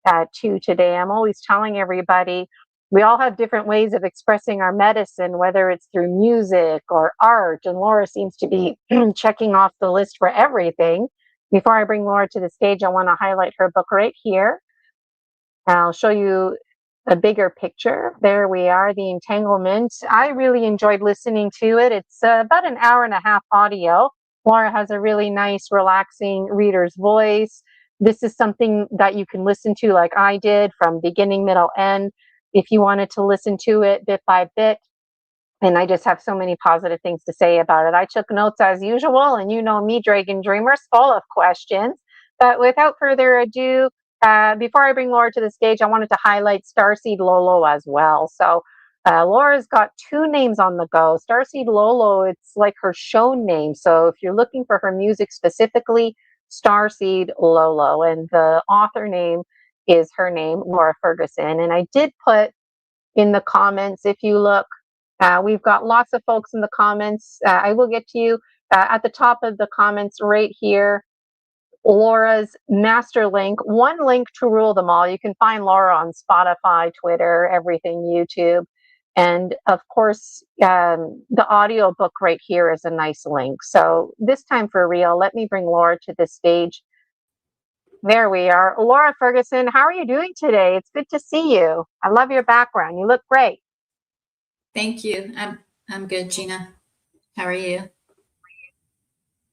to today. I'm always telling everybody we all have different ways of expressing our medicine, whether it's through music or art. And Laura seems to be checking off the list for everything. Before I bring Laura to the stage, I want to highlight her book right here. I'll show you a bigger picture. There we are, The Entanglement. I really enjoyed listening to it. It's about an hour and a half audio. Laura has a really nice, relaxing reader's voice. This is something that you can listen to like I did from beginning, middle, end, if you wanted to listen to it bit by bit. And I just have so many positive things to say about it. I took notes as usual, and you know me, Dragon Dreamers, full of questions. But without further ado, before I bring Laura to the stage, I wanted to highlight Starseed Lolo as well. So Laura's got two names on the go. Starseed Lolo, it's like her show name. So if you're looking for her music specifically, Starseed Lolo. And the author name is her name, Laura Ferguson. And I did put in the comments, if you look, we've got lots of folks in the comments. I will get to you at the top of the comments right here. Laura's master link, one link to rule them all. You can find Laura on Spotify, Twitter, everything, YouTube. And of course, the audio book right here is a nice link. So this time for real, let me bring Laura to the stage. There we are. Laura Ferguson, how are you doing today? It's good to see you. I love your background. You look great. Thank you. I'm good, Gina. How are you?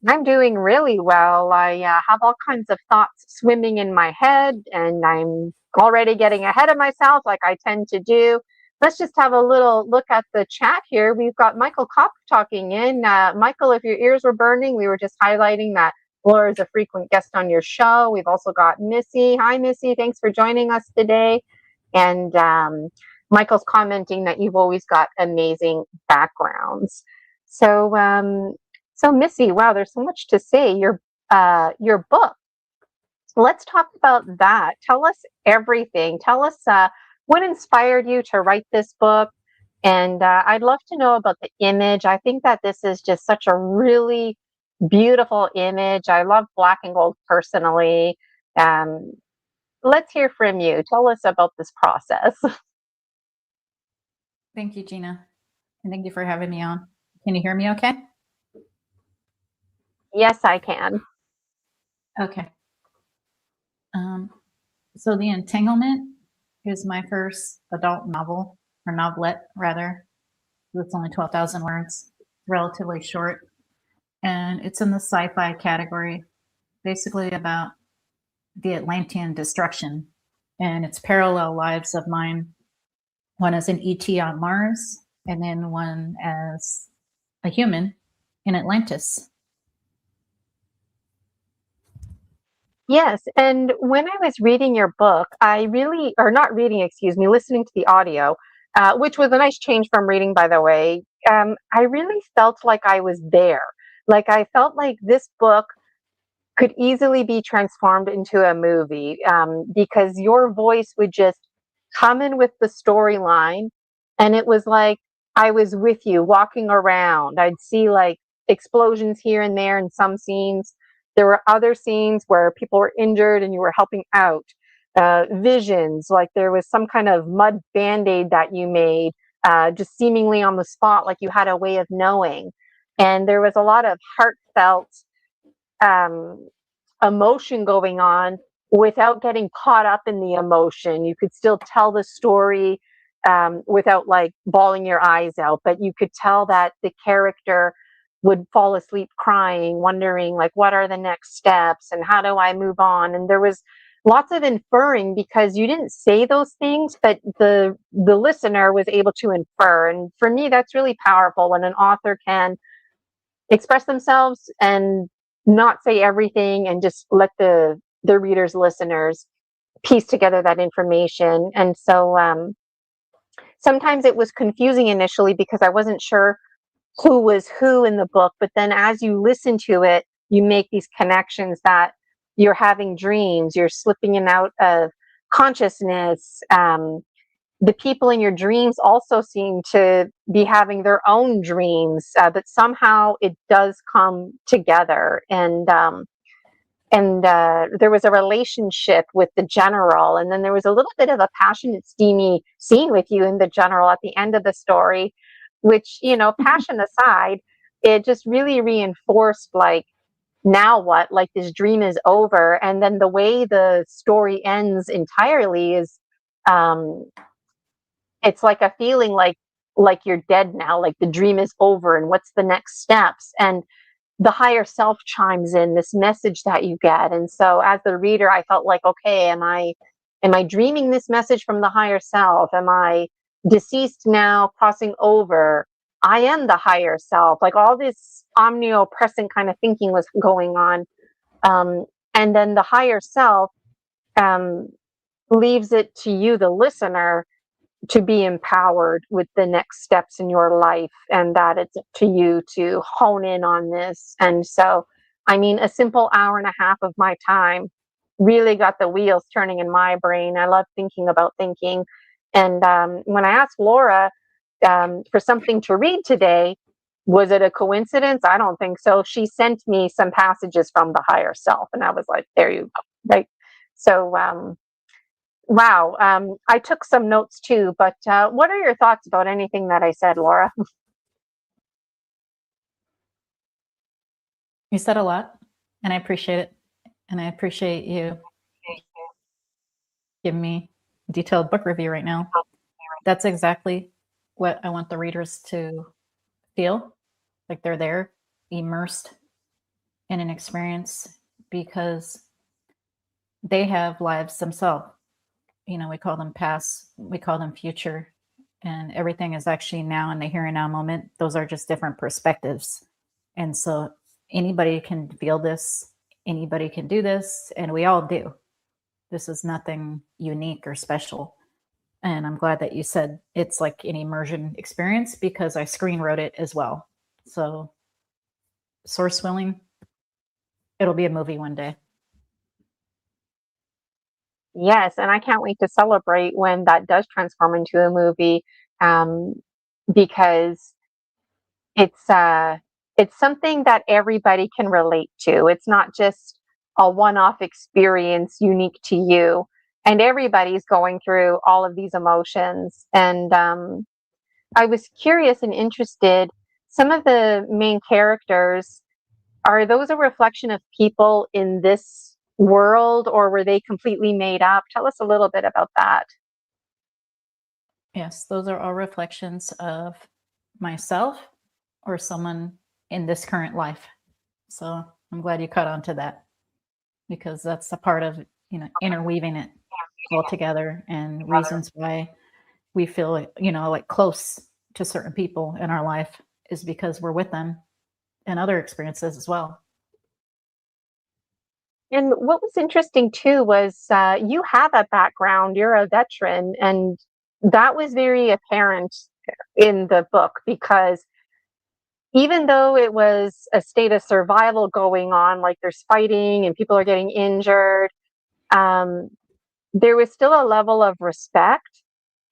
I'm doing really well. I have all kinds of thoughts swimming in my head, and I'm already getting ahead of myself like I tend to do. Let's just have a little look at the chat here. We've got Michael Kopp talking in. Michael, if your ears were burning, we were just highlighting that Laura is a frequent guest on your show. We've also got Missy. Hi, Missy. Thanks for joining us today. And Michael's commenting that you've always got amazing backgrounds. So Missy, wow, there's so much to say. Your book. Let's talk about that. Tell us everything. Tell us what inspired you to write this book. And I'd love to know about the image. I think that this is just such a really beautiful image. I love black and gold personally. Let's hear from you. Tell us about this process. Thank you, Gina. And thank you for having me on. Can you hear me okay? Yes, I can. Okay. So The Entanglement is my first adult novel, or novelette rather. It's only 12,000 words, relatively short. And it's in the sci-fi category, basically about the Atlantean destruction. And it's parallel lives of mine. One as an ET on Mars, and then one as a human in Atlantis. Yes, and when I was reading your book, listening to the audio, which was a nice change from reading, by the way, I really felt like I was there. Like I felt like this book could easily be transformed into a movie because your voice would just come in with the storyline, and it was like I was with you walking around. I'd see like explosions here and there in some scenes. There were other scenes where people were injured and you were helping out. Visions, like there was some kind of mud band-aid that you made, just seemingly on the spot, like you had a way of knowing. And there was a lot of heartfelt emotion going on without getting caught up in the emotion. You could still tell the story without like bawling your eyes out, but you could tell that the character would fall asleep crying, wondering like, what are the next steps and how do I move on? And there was lots of inferring because you didn't say those things, but the listener was able to infer. And for me, that's really powerful when an author can express themselves and not say everything and just let the readers, listeners piece together that information. And so sometimes it was confusing initially because I wasn't sure who was who in the book, but then as you listen to it, you make these connections that you're having dreams, you're slipping in and out of consciousness. The people in your dreams also seem to be having their own dreams, but somehow it does come together. And there was a relationship with the general, and then there was a little bit of a passionate, steamy scene with you and the general at the end of the story, which, passion aside, it just really reinforced, like, now what? Like, this dream is over. And then the way the story ends entirely is, um, it's like a feeling like you're dead now, like the dream is over, and what's the next steps? And the higher self chimes in, this message that you get. And so as the reader, I felt like, okay, am I dreaming this message from the higher self? Am I deceased now, crossing over? I am the higher self. Like, all this omnipresent kind of thinking was going on. And then the higher self, um, leaves it to you, the listener, to be empowered with the next steps in your life, and that it's up to you to hone in on this. And so, I mean, a simple hour and a half of my time really got the wheels turning in my brain. I love thinking about thinking. And when I asked Laura, for something to read today, was it a coincidence? I don't think so. She sent me some passages from the higher self, and I was like, there you go. Right. So, wow. I took some notes too, but what are your thoughts about anything that I said, Laura? You said a lot, and I appreciate it. And I appreciate you giving me a detailed book review right now. That's exactly what I want the readers to feel, like they're there, immersed in an experience, because they have lives themselves. We call them past, we call them future, and everything is actually now in the here and now moment. Those are just different perspectives. And so anybody can feel this, anybody can do this, and we all do. This is nothing unique or special. And I'm glad that you said it's like an immersion experience, because I screen wrote it as well. So, source willing, it'll be a movie one day. Yes, and I can't wait to celebrate when that does transform into a movie, um, because it's uh, it's something that everybody can relate to. It's not just a one-off experience unique to you, and everybody's going through all of these emotions. And I was curious and interested. Some of the main characters, are those a reflection of people in this world, or were they completely made up? Tell us a little bit about that. Yes, those are all reflections of myself or someone in this current life. So I'm glad you caught on to that, because that's a part of, interweaving it all together, and reasons why we feel, like close to certain people in our life is because we're with them and other experiences as well. And what was interesting too was, you have a background, you're a veteran, and that was very apparent in the book, because even though it was a state of survival going on, like there's fighting and people are getting injured, um, there was still a level of respect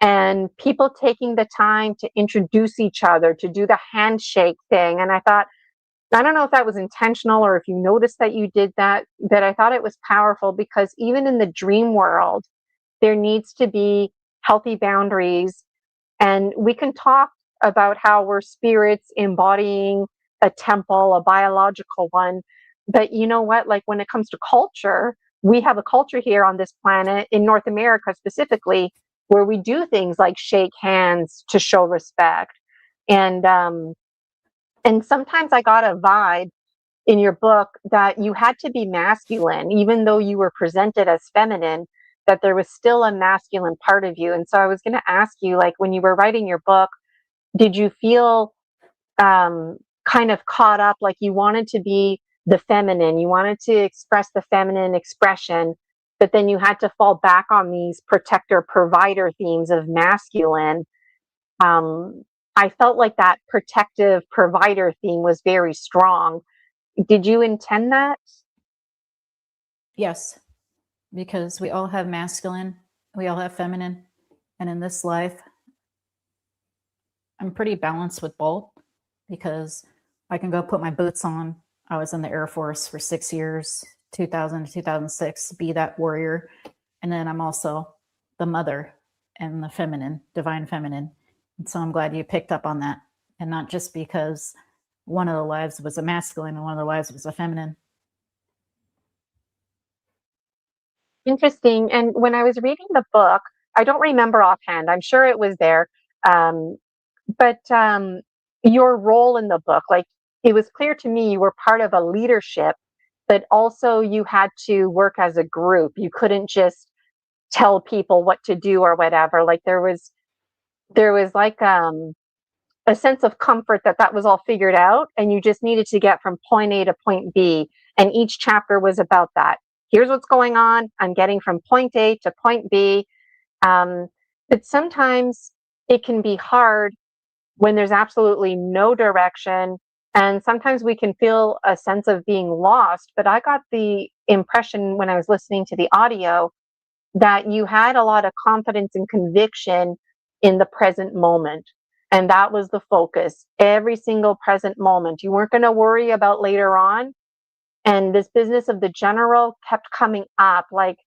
and people taking the time to introduce each other, to do the handshake thing. And I thought, I don't know if that was intentional or if you noticed that you did that, but I thought it was powerful, because even in the dream world, there needs to be healthy boundaries. And we can talk about how we're spirits embodying a temple, a biological one. But you know what? Like, when it comes to culture, we have a culture here on this planet, in North America specifically, where we do things like shake hands to show respect. And and sometimes I got a vibe in your book that you had to be masculine, even though you were presented as feminine, that there was still a masculine part of you. And so I was going to ask you, like, when you were writing your book, did you feel, kind of caught up, like you wanted to be the feminine, you wanted to express the feminine expression, but then you had to fall back on these protector provider themes of masculine? Um, I felt like that protective provider theme was very strong. Did you intend that? Yes, because we all have masculine, we all have feminine. And in this life, I'm pretty balanced with both, because I can go put my boots on. I was in the Air Force for 6 years. 2000 to 2006, be that warrior. And then I'm also the mother and the feminine, divine feminine. And so I'm glad you picked up on that. And not just because one of the lives was a masculine and one of the lives was a feminine. Interesting. And when I was reading the book, I don't remember offhand. I'm sure it was there. Um, but your role in the book, like it was clear to me you were part of a leadership, but also you had to work as a group. You couldn't just tell people what to do or whatever. Like there was like a sense of comfort that that was all figured out and you just needed to get from point A to point B. And each chapter was about that. Here's what's going on. I'm getting from point A to point B. Um, but sometimes it can be hard when there's absolutely no direction. And sometimes we can feel a sense of being lost. But I got the impression when I was listening to the audio that you had a lot of confidence and conviction in the present moment. And that was the focus every single present moment. You weren't going to worry about later on. And this business of the general kept coming up like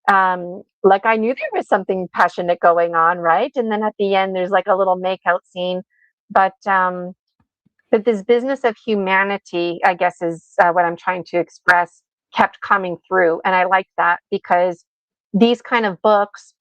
I knew there was something passionate going on, right? And then at the end there's like a little makeout scene. But this business of humanity, I guess, is what I'm trying to express, kept coming through. And I like that because these kind of books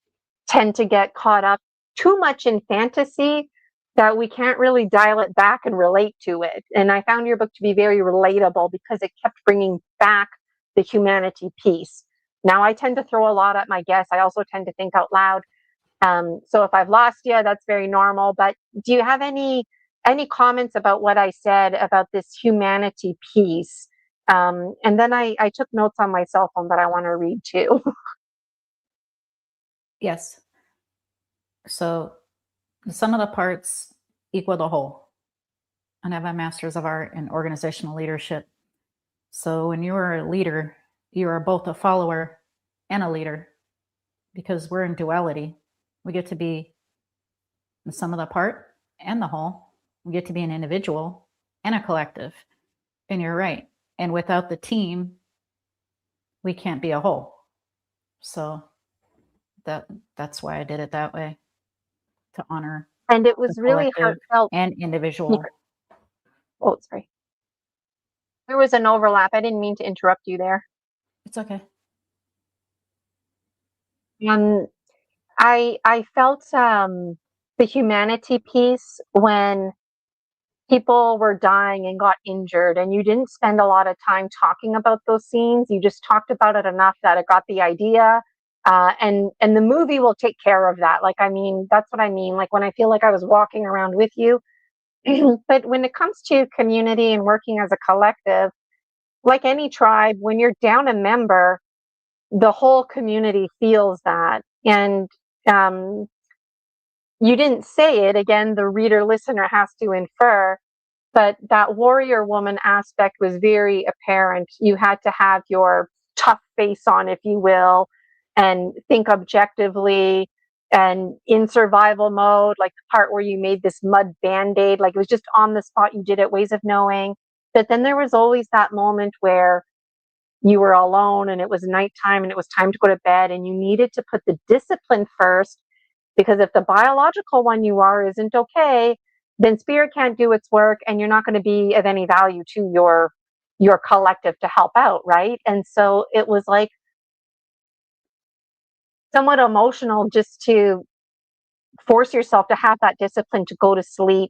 tend to get caught up too much in fantasy that we can't really dial it back and relate to it. And I found your book to be very relatable because it kept bringing back the humanity piece. Now, I tend to throw a lot at my guests. I also tend to think out loud. So if I've lost you, that's very normal. But do you have any comments about what I said about this humanity piece? And then I took notes on my cell phone that I want to read too. Yes. So the sum of the parts equal the whole. And I have a master's of art in organizational leadership. So when you are a leader, you are both a follower and a leader because we're in duality. We get to be the sum of the part and the whole. We get to be an individual and a collective. And you're right. And without the team, we can't be a whole. So that's why I did it that way, to honor And it the was really collective heartfelt. and individual. Oh, sorry. There was an overlap. I didn't mean to interrupt you there. It's okay. Um, I felt the humanity piece when people were dying and got injured, and you didn't spend a lot of time talking about those scenes. You just talked about it enough that it got the idea. And the movie will take care of that. Like, I mean, that's what I mean. Like when I feel like I was walking around with you. But when it comes to community and working as a collective, like any tribe, when you're down a member, the whole community feels that. And um, you didn't say it. Again, the reader listener has to infer, but that warrior woman aspect was very apparent. You had to have your tough face on, if you will, and think objectively and in survival mode, like the part where you made this mud band-aid, like it was just on the spot, you did it, ways of knowing. But then there was always that moment where you were alone and it was nighttime and it was time to go to bed and you needed to put the discipline first, because if the biological one you are isn't okay, then spirit can't do its work and you're not going to be of any value to your collective to help out, right? And so it was like somewhat emotional just to force yourself to have that discipline to go to sleep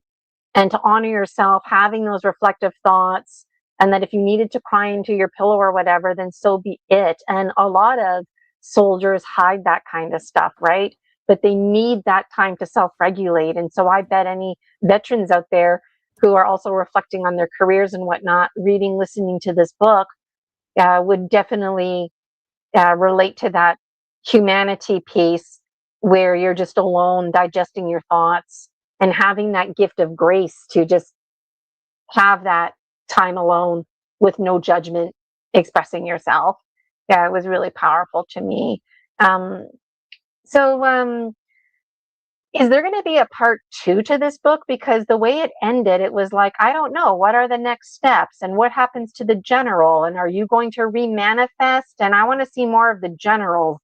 and to honor yourself, having those reflective thoughts. And that if you needed to cry into your pillow or whatever, then so be it. And a lot of soldiers hide that kind of stuff, right? But they need that time to self regulate. And so I bet any veterans out there who are also reflecting on their careers and whatnot, reading, listening to this book, would definitely relate to that humanity piece where you're just alone digesting your thoughts and having that gift of grace to just have that time alone with no judgment expressing yourself. Yeah, it was really powerful to me. Um, so Is there going to be a part two to this book? Because the way it ended, it was like, I don't know, what are the next steps and what happens to the general? And are you going to remanifest? And I want to see more of the general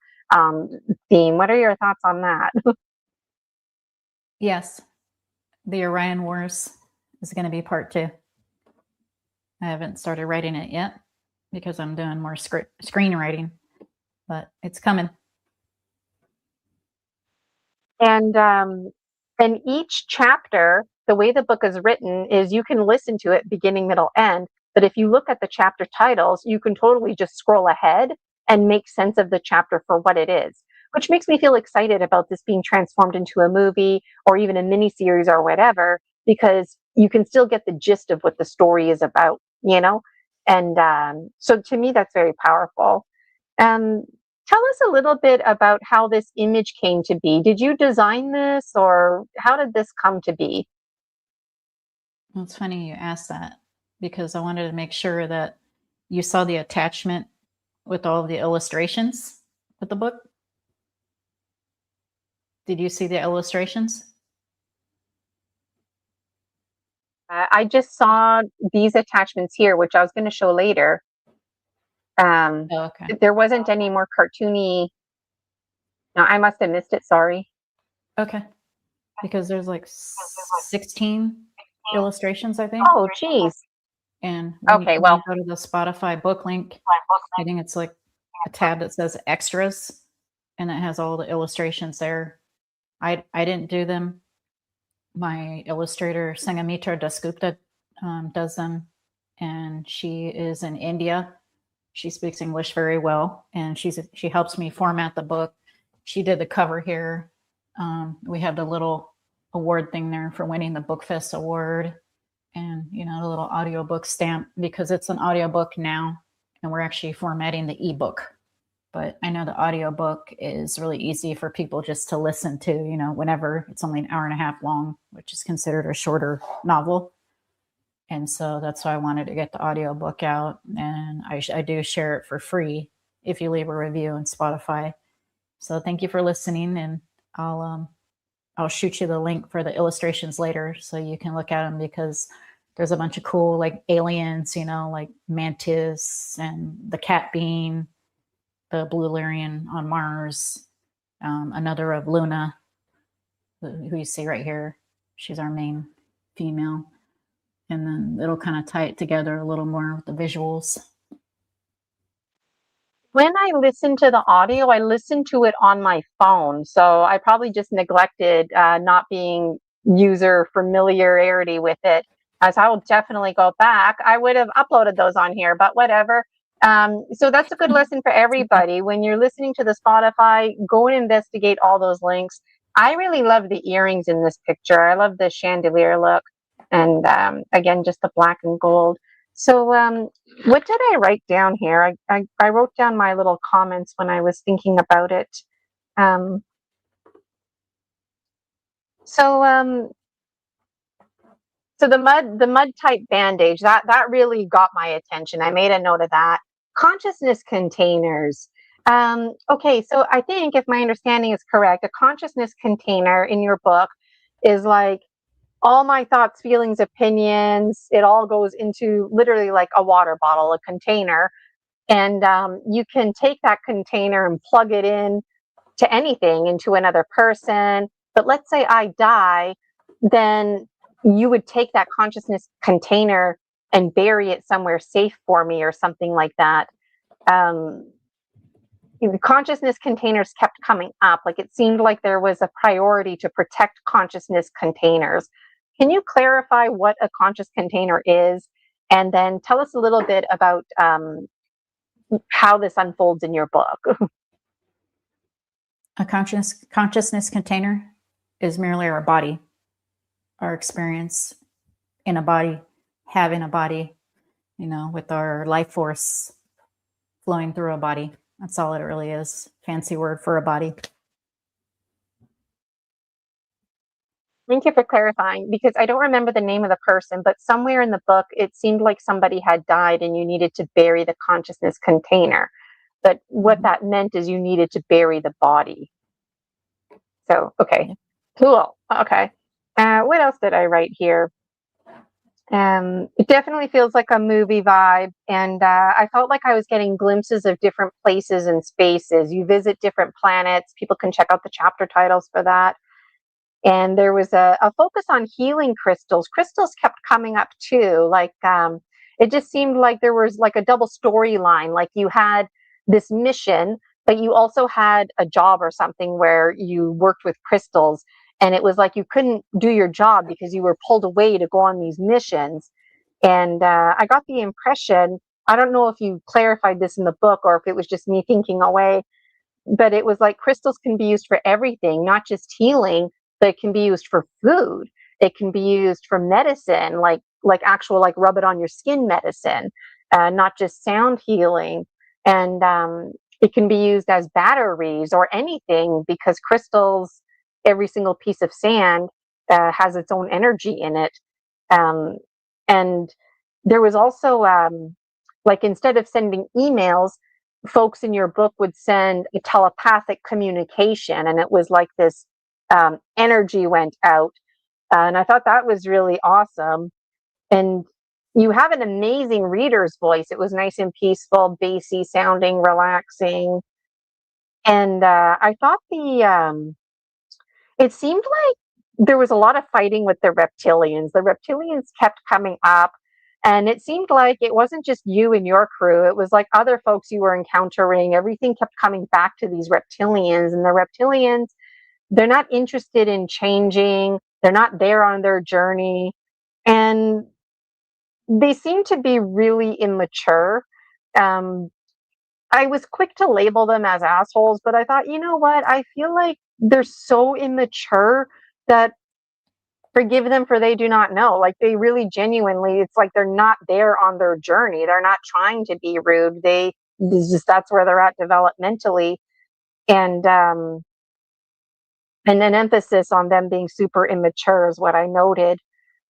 theme. What are your thoughts on that? Yes, the Orion Wars is going to be part 2. I haven't started writing it yet because I'm doing more screenwriting, but it's coming. And each chapter, the way the book is written is you can listen to it beginning, middle, end. But if you look at the chapter titles, you can totally just scroll ahead and make sense of the chapter for what it is, which makes me feel excited about this being transformed into a movie or even a miniseries or whatever, because you can still get the gist of what the story is about, you know? And so to me, that's very powerful. Um, Tell us a little bit about how this image came to be. Did you design this or how did this come to be? Well, it's funny you asked that because I wanted to make sure that you saw the attachment with all of the illustrations with the book. Did you see the illustrations? I just saw these attachments here, which I was going to show later. Oh, okay. There wasn't any more cartoony. No, I must have missed it. Sorry. Okay. Because there's like 16 illustrations, I think. Oh, geez. And when Okay, you well, go to the Spotify book link, I think it's like a tab that says extras and it has all the illustrations there. I didn't do them. My illustrator, Sangamitra Dasgupta, does them. And she is in India. She speaks English very well. And she helps me format the book. She did the cover here. We have the little award thing there for winning the Bookfest award and the little audiobook stamp because it's an audiobook now and we're actually formatting the ebook. But I know the audiobook is really easy for people just to listen to, whenever. It's only an hour and a half long, which is considered a shorter novel. And so that's why I wanted to get the audiobook out. And I do share it for free if you leave a review on Spotify. So thank you for listening, and I'll shoot you the link for the illustrations later so you can look at them because there's a bunch of cool like aliens, like Mantis and the cat being the blue Lyrian on Mars, another of Luna, who you see right here. She's our main female. And then it'll kind of tie it together a little more with the visuals. when I listen to the audio, I listen to it on my phone. So I probably just neglected not being user familiarity with it. As I will definitely go back. I would have uploaded those on here, but whatever. So that's a good lesson for everybody. When you're listening to the Spotify, go and investigate all those links. I really love the earrings in this picture. I love the chandelier look. And again, just the black and gold. So what did I write down here? I wrote down my little comments when I was thinking about it. Um, so so the mud type bandage that really got my attention. I made a note of that. Consciousness containers. Okay, so I think if my understanding is correct, a consciousness container in your book is like all my thoughts, feelings, opinions. It all goes into literally like a water bottle, a container. And you can take that container and plug it in to anything, into another person. But let's say I die, then you would take that consciousness container and bury it somewhere safe for me or something like that. Um, the consciousness containers kept coming up. Like it seemed like there was a priority to protect consciousness containers. Can you clarify what a conscious container is? And then tell us a little bit about how this unfolds in your book. A consciousness container is merely our body, our experience in a body, having a body, with our life force flowing through a body. That's all it really is. Fancy word for a body. Thank you for clarifying, because I don't remember the name of the person, but somewhere in the book, it seemed like somebody had died and you needed to bury the consciousness container. But what that meant is you needed to bury the body. So, okay. Cool. Okay. What else did I write here? It definitely feels like a movie vibe, and I felt like I was getting glimpses of different places and spaces. You visit different planets. People can check out the chapter titles for that. And there was a focus on healing crystals. Crystals kept coming up too. Like it just seemed like there was like a double storyline. Like you had this mission, but you also had a job or something where you worked with crystals. And it was like you couldn't do your job because you were pulled away to go on these missions. And I got the impression, I don't know if you clarified this in the book or if it was just me thinking away, but it was like crystals can be used for everything, not just healing, but it can be used for food. It can be used for medicine, like actual like rub it on your skin medicine, not just sound healing. And it can be used as batteries or anything because crystals, every single piece of sand has its own energy in it. Um, and there was also like instead of sending emails, folks in your book would send a telepathic communication, and it was like this energy went out. And I thought that was really awesome. And you have an amazing reader's voice. It was nice and peaceful, bassy sounding, relaxing. And I thought it seemed like there was a lot of fighting with the reptilians. The reptilians kept coming up, and it seemed like it wasn't just you and your crew, it was like other folks you were encountering. Everything kept coming back to these reptilians, and the reptilians, they're not interested in changing, they're not there on their journey, and they seem to be really immature. Um, I was quick to label them as assholes, but I thought, you know what? I feel like they're so immature that forgive them for they do not know. Like they really genuinely, it's like they're not there on their journey. They're not trying to be rude. They it's just that's where they're at developmentally, and an emphasis on them being super immature is what I noted,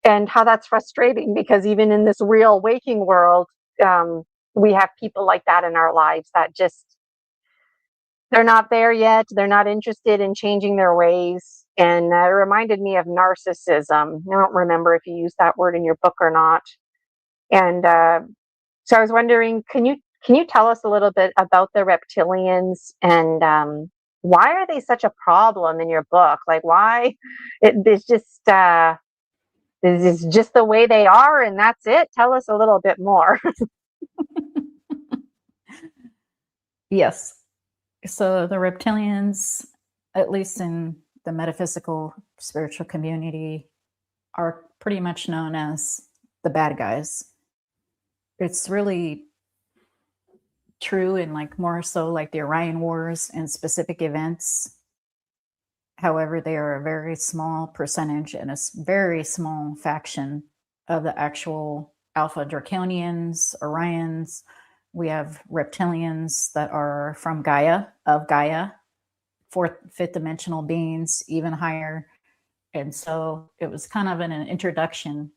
and how that's frustrating because even in this real waking world, um, we have people like that in our lives that just they're not there yet. They're not interested in changing their ways. And it reminded me of narcissism. I don't remember if you used that word in your book or not. And so I was wondering, can you tell us a little bit about the reptilians and why are they such a problem in your book? Like why it's just is just the way they are and that's it? Tell us a little bit more. Yes. So the reptilians, at least in the metaphysical spiritual community, are pretty much known as the bad guys. It's really true in like more so like the Orion Wars and specific events. However, they are a very small percentage and a very small faction of the actual Alpha Draconians, Orions. We have reptilians that are from Gaia, of Gaia, fourth, fifth dimensional beings, even higher. And so it was kind of an introduction,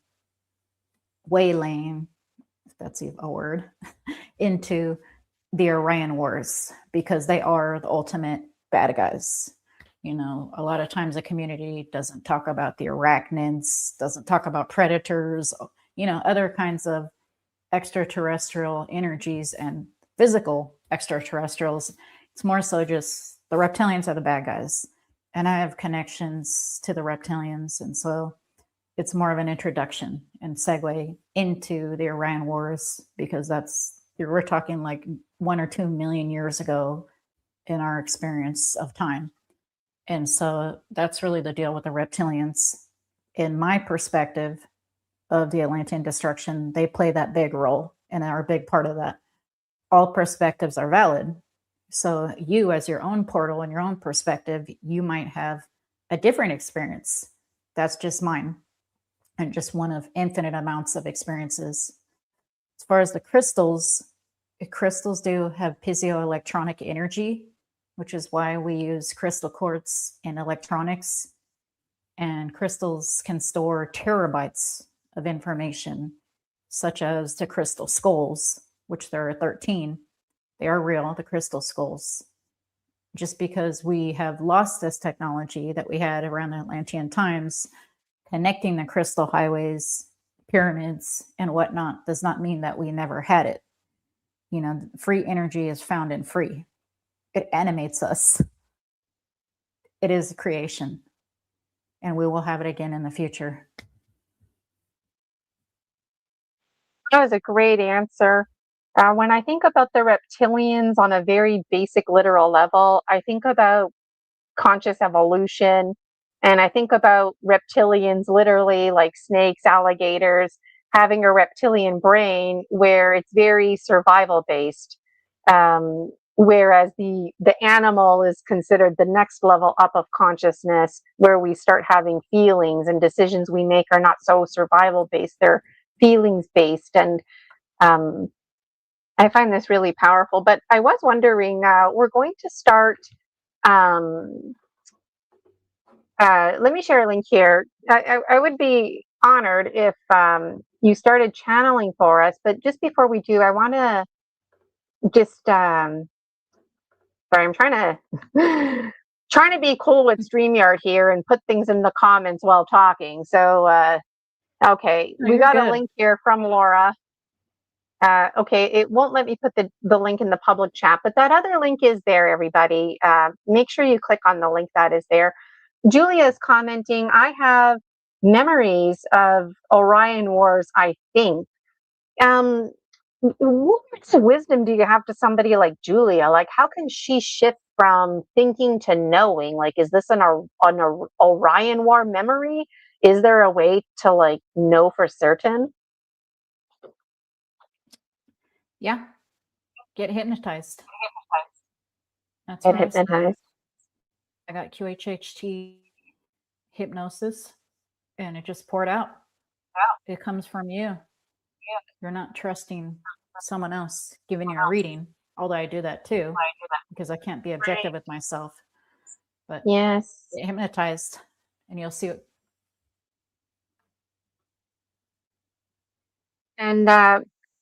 waylaying, if that's a word, into the Orion Wars because they are the ultimate bad guys. You know, a lot of times the community doesn't talk about the arachnids, doesn't talk about predators, you know, other kinds of extraterrestrial energies and physical extraterrestrials. It's more so just the reptilians are the bad guys. And I have connections to the reptilians. And so it's more of an introduction and segue into the Orion Wars because that's we're talking like 1 or 2 million years ago in our experience of time. And so that's really the deal with the reptilians. In my perspective of the Atlantean destruction, they play that big role and are a big part of that. All perspectives are valid. So you, as your own portal and your own perspective, you might have a different experience. That's just mine and just one of infinite amounts of experiences. As far as the crystals do have piezoelectronic energy, which is why we use crystal quartz in electronics. And crystals can store terabytes of information, such as the crystal skulls, which there are 13. They are real, the crystal skulls. just because we have lost this technology that we had around the Atlantean times, connecting the crystal highways, pyramids, and whatnot, does not mean that we never had it. Free energy is found in free. It animates us. It is a creation, and we will have it again in the future. That was a great answer. When I think about the reptilians on a very basic literal level, I think about conscious evolution, and I think about reptilians literally like snakes, alligators, having a reptilian brain where it's very survival based. Whereas the animal is considered the next level up of consciousness, where we start having feelings, and decisions we make are not so survival based, they're feelings based. And um, I find this really powerful. But I was wondering, we're going to start. Um, Let me share a link here. I would be honored if you started channeling for us. But just before we do, I want to just sorry, I'm trying to trying to be cool with StreamYard here and put things in the comments while talking. So okay, No, we you're got a good. link here from Laura. Okay, it won't let me put the link in the public chat, but that other link is there, everybody. Make sure you click on the link that is there. Julia is commenting, I have memories of Orion Wars, I think. What wisdom do you have to somebody like Julia? Like, how can she shift from thinking to knowing? Like, is this an Orion War memory? Is there a way to like know for certain? Yeah. Get hypnotized. That's Get where I started. hypnotized. I got QHHT hypnosis, and it just poured out. It comes from you. You're not trusting someone else giving you a reading, although I do that too, because I can't be objective with myself. But Yes. get hypnotized, and you'll see what. And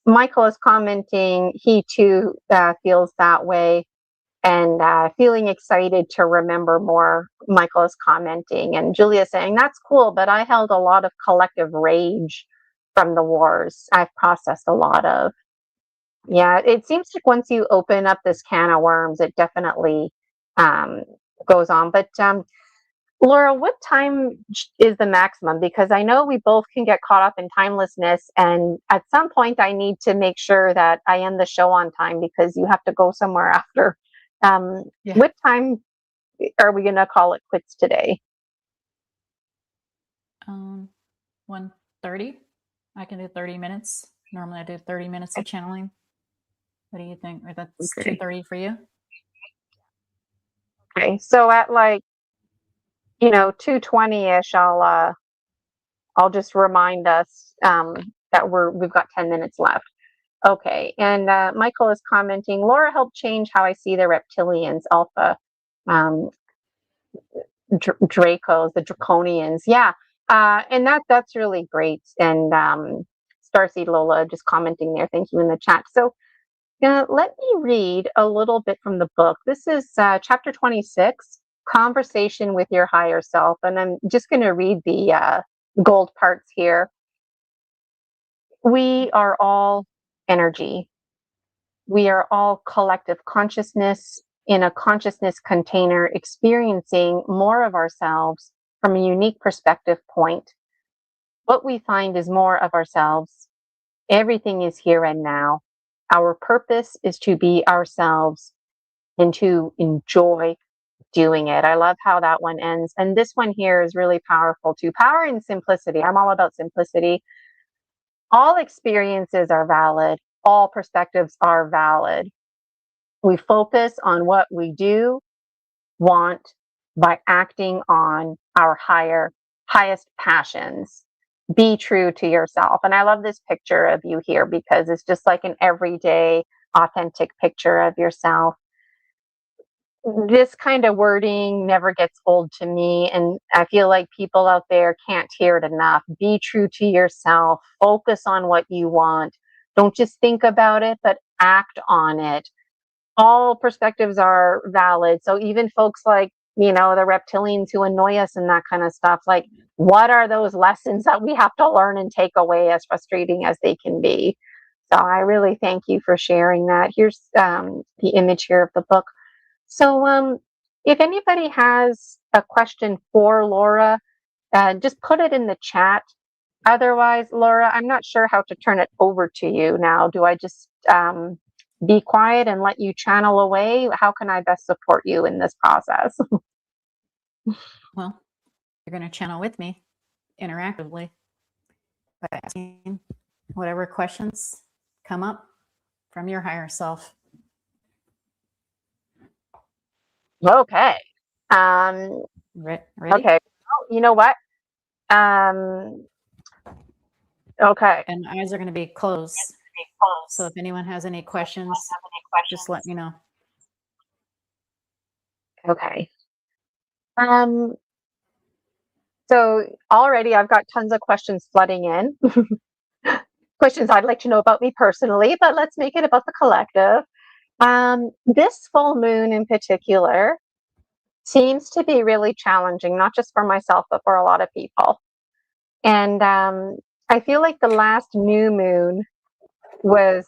Michael is commenting, he too feels that way, and feeling excited to remember more. Michael is commenting, and Julia saying, that's cool, but I held a lot of collective rage from the wars. I've processed a lot of. Yeah, it seems like once you open up this can of worms, it definitely um, goes on. But Laura, what time is the maximum? Because I know we both can get caught up in timelessness, and at some point, I need to make sure that I end the show on time because you have to go somewhere after. Yeah. What time are we going to call it quits today? 1:30. I can do 30 minutes. Normally I do 30 minutes of channeling. What do you think? Or that's Okay. 2:30 for you? Okay, so at like 2:20ish, I'll just remind us that we've got 10 minutes left. Okay, and Michael is commenting, Laura helped change how I see the reptilians, Alpha, um, Dracos, the Draconians. Yeah, and that's really great. And Starseed Lola just commenting there. Thank you in the chat. So let me read a little bit from the book. This is chapter 26, Conversation with Your Higher Self. And I'm just going to read the gold parts here. We are all energy. We are all collective consciousness in a consciousness container, experiencing more of ourselves from a unique perspective point. What we find is more of ourselves. Everything is here and now. Our purpose is to be ourselves and to enjoy doing it. I love how that one ends. And this one here is really powerful too. Power and simplicity. I'm all about simplicity. All experiences are valid. All perspectives are valid. We focus on what we do want by acting on our highest passions. Be true to yourself. And I love this picture of you here because it's just like an everyday, authentic picture of yourself. This kind of wording never gets old to me. And I feel like people out there can't hear it enough. Be true to yourself. Focus on what you want. Don't just think about it, but act on it. all perspectives are valid. So even folks like, the reptilians who annoy us and that kind of stuff, like, what are those lessons that we have to learn and take away, as frustrating as they can be? So I really thank you for sharing that. Here's the image here of the book. So if anybody has a question for Laura, just put it in the chat. Otherwise, Laura, I'm not sure how to turn it over to you now. Do I just be quiet and let you channel away? How can I best support you in this process? Well, you're going to channel with me interactively by asking whatever questions come up from your higher self. Okay. Ready? Okay. Oh, you know what? Okay. And the eyes are going to be closed. So if anyone has any questions, just let me know. Okay. So already I've got tons of questions flooding in. Questions I'd like to know about me personally, but let's make it about the collective. This full moon in particular seems to be really challenging, not just for myself, but for a lot of people. And I feel like the last new moon was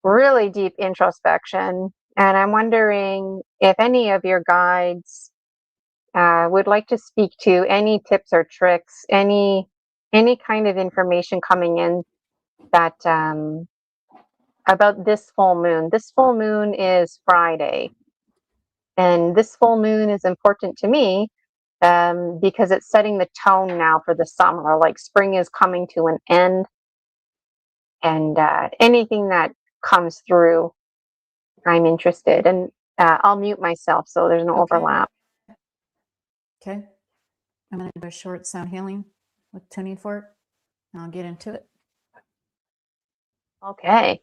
really deep introspection. And I'm wondering if any of your guides would like to speak to any tips or tricks, any kind of information coming in that about this full moon. This full moon is Friday, and this full moon is important to me because it's setting the tone now for the summer. Like, spring is coming to an end, and anything that comes through, I'm interested. And I'll mute myself so there's no overlap. Okay. I'm going to do a short sound healing with tuning fork, and I'll get into it. Okay.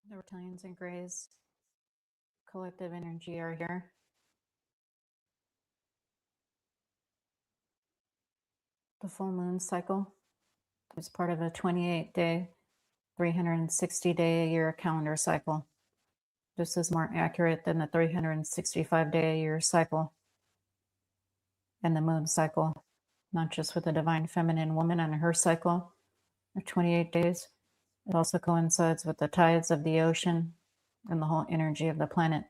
The reptilians and grays collective energy are here. The full moon cycle is part of a 28-day, 360-day a year calendar cycle. This is more accurate than the 365-day a year cycle and the moon cycle, not just with the divine feminine woman and her cycle of 28 days. It also coincides with the tides of the ocean and the whole energy of the planet.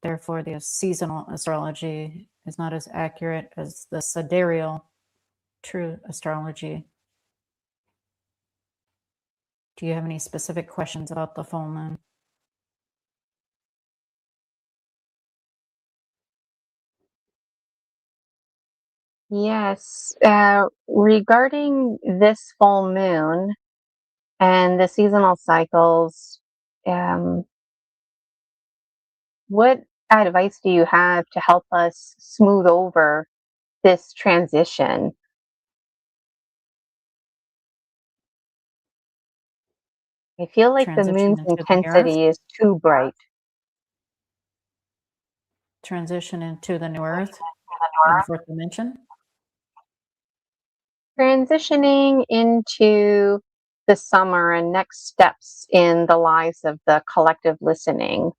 Therefore, the seasonal astrology is not as accurate as the sidereal true astrology. Do you have any specific questions about the full moon? Yes. Regarding this full moon and the seasonal cycles, um, what advice do you have to help us smooth over this transition? I feel like the Transition moon's into the earth, intensity is too bright. transition into the new earth in the fourth dimension. Transitioning into the summer and next steps in the lives of the collective listening.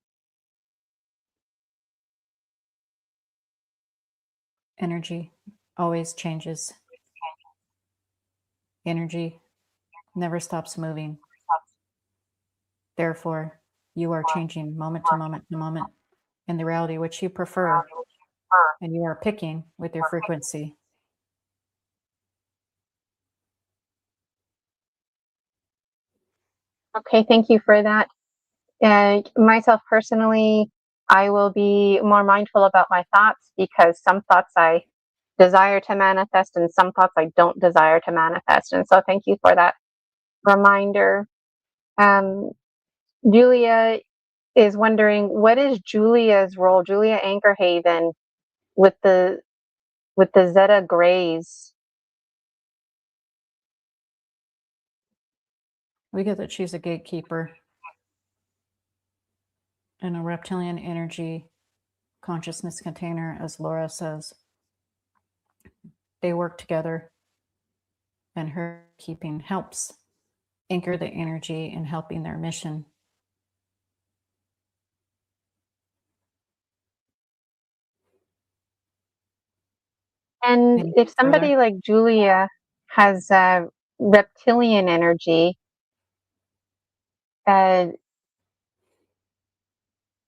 Energy always changes. Energy never stops moving. Therefore, you are changing moment to moment to moment in the reality which you prefer, and you are picking with your frequency. Okay, thank you for that. And myself personally, I will be more mindful about my thoughts, because some thoughts I desire to manifest and some thoughts I don't desire to manifest. And so thank you for that reminder. Julia is wondering, what is Julia's role, Julia Anchorhaven, with the with the Zeta Grays. We get that she's a gatekeeper in a reptilian energy consciousness container, as Laura says. They work together, and her keeping helps anchor the energy in helping their mission. And if somebody like Julia has reptilian energy, uh,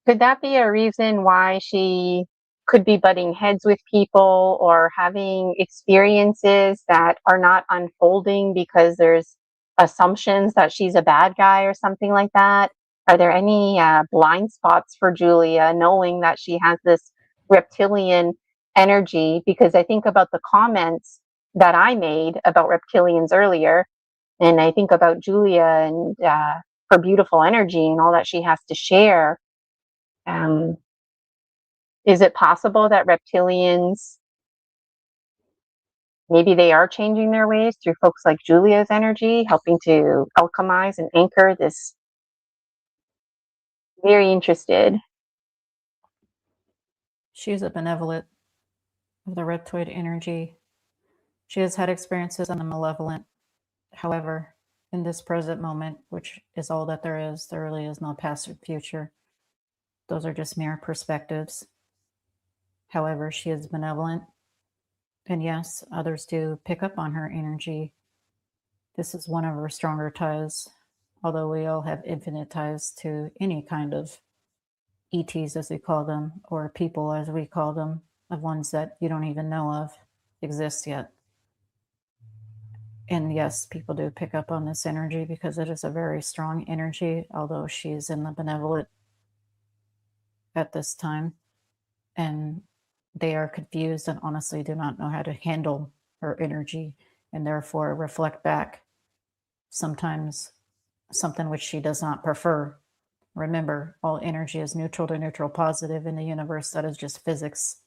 could that be a reason why she could be butting heads with people or having experiences that are not unfolding because there's assumptions that she's a bad guy or something like that? Are there any blind spots for Julia knowing that she has this reptilian energy? Because I think about the comments that I made about reptilians earlier, and I think about Julia and her beautiful energy and all that she has to share. um, is it possible that reptilians, maybe they are changing their ways through folks like Julia's energy, helping to alchemize and anchor this? Very interested. She is a benevolent of the reptoid energy. She has had experiences on the malevolent. However, in this present moment, which is all that there really is no past or future. Those are just mere perspectives. However, she is benevolent. And yes, others do pick up on her energy. This is one of her stronger ties, although we all have infinite ties to any kind of ETs, as we call them, or people, as we call them, of ones that you don't even know of exist yet. And yes, people do pick up on this energy because it is a very strong energy, although she's in the benevolent at this time. And they are confused and honestly do not know how to handle her energy and therefore reflect back sometimes something which she does not prefer. Remember, all energy is neutral to neutral positive in the universe. That is just physics.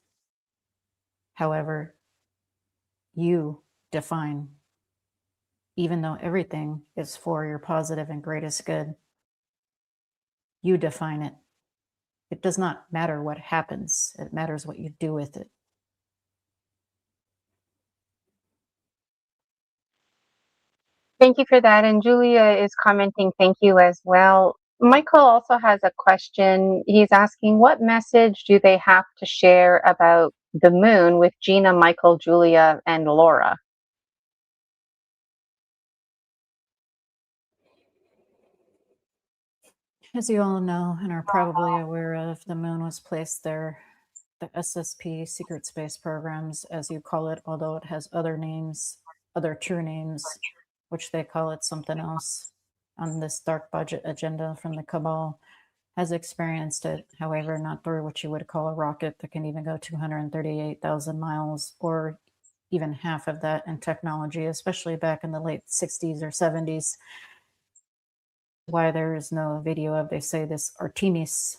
However, you define, even though everything is for your positive and greatest good, you define it. It does not matter what happens. It matters what you do with it. Thank you for that. And Julia is commenting, thank you as well. Michael also has a question. He's asking, what message do they have to share about the moon with Gina, Michael, Julia, and Laura? As you all know and are probably aware of, the moon was placed there, the SSP, Secret Space Programs, as you call it, although it has other names, other true names, which they call it something else on this dark budget agenda from the cabal, has experienced it. However, not through what you would call a rocket that can even go 238,000 miles or even half of that in technology, especially back in the late 60s or 70s. Why there is no video of, they say, this Artemis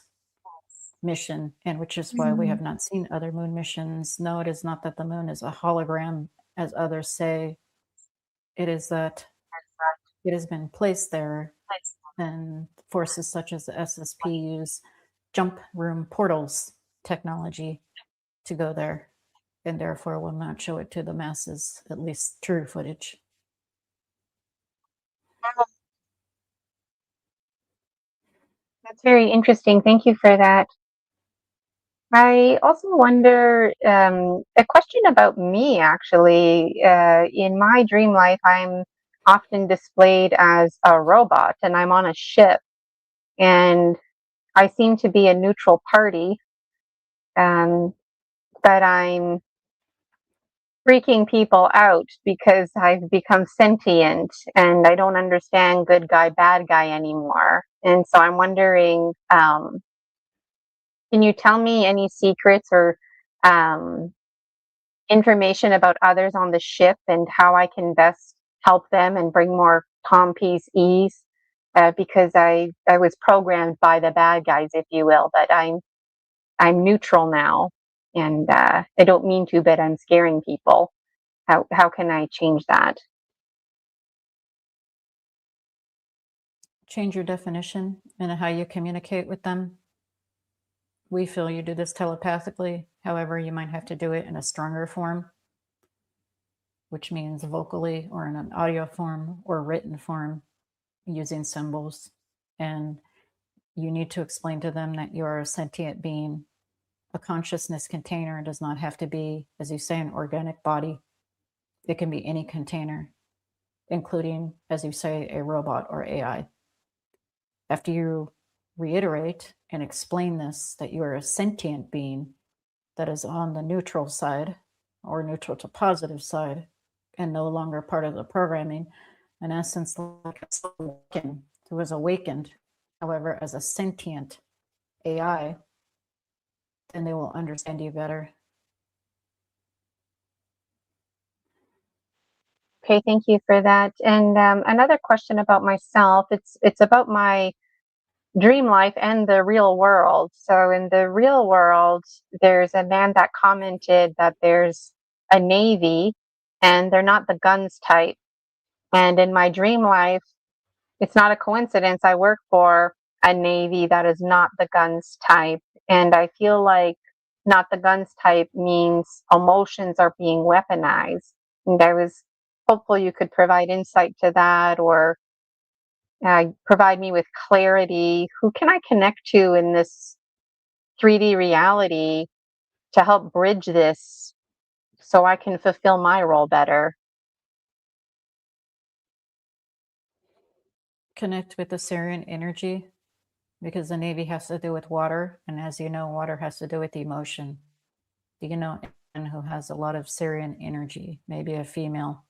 mission, and which is why we have not seen other moon missions. No, it is not that the moon is a hologram, as others say. It is that it has been placed there, and forces such as the SSP use jump room portals technology to go there, and therefore will not show it to the masses, at least true footage. That's very interesting. Thank you for that. I also wonder, a question about me, actually. In my dream life, I'm often displayed as a robot and I'm on a ship, and I seem to be a neutral party, um, but I'm freaking people out because I've become sentient and I don't understand good guy, bad guy anymore. And so I'm wondering, can you tell me any secrets or um, information about others on the ship and how I can best help them and bring more calm, peace, ease? Because I was programmed by the bad guys, if you will, but I'm neutral now. and I don't mean to, but I'm scaring people. How can I change that? Change your definition and how you communicate with them. We feel you do this telepathically. However, you might have to do it in a stronger form, which means vocally or in an audio form or written form using symbols. And you need to explain to them that you are a sentient being. A consciousness container does not have to be, as you say, an organic body. It can be any container, including, as you say, a robot or AI. After you reiterate and explain this, that you are a sentient being that is on the neutral side or neutral to positive side and no longer part of the programming, in essence, like a soul who was awakened, however, as a sentient AI, then they will understand you better. Okay, thank you for that. And another question about myself. It's about my dream life and the real world. So in the real world, there's a man that commented that there's a navy, and they're not the guns type. And in my dream life, it's not a coincidence. I work for a navy that is not the guns type, and I feel like not the guns type means emotions are being weaponized. And I was hopeful you could provide insight to that, or provide me with clarity. Who can I connect to in this 3D reality to help bridge this so I can fulfill my role better? Connect with the Syrian energy because the Navy has to do with water. And as you know, water has to do with emotion. Do you know anyone who has a lot of Syrian energy, maybe a female?